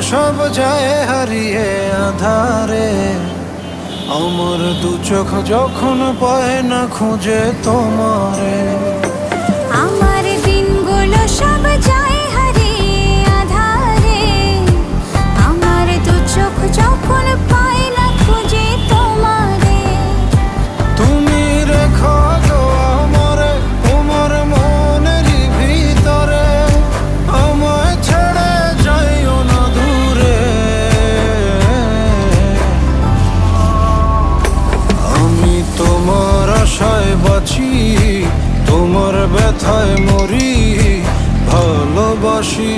সব যায় হারিয়ে আধারে। আমার দু চোখ যখন পায় না খুঁজে তোমারে। আমার দিনগুলো সব যায় হারিয়ে আঁধারে। আমার দু চোখ যখন পায় না খুঁজে তোমারে। তুমি রেখো গো আমারে তোমার মনেরই ভিতরে, আমায় ছেড়ে যাইও না দূরে। আমি তোমার আশায় বাঁচি, তোমার ব্যথায় মরি, ভালোবাসি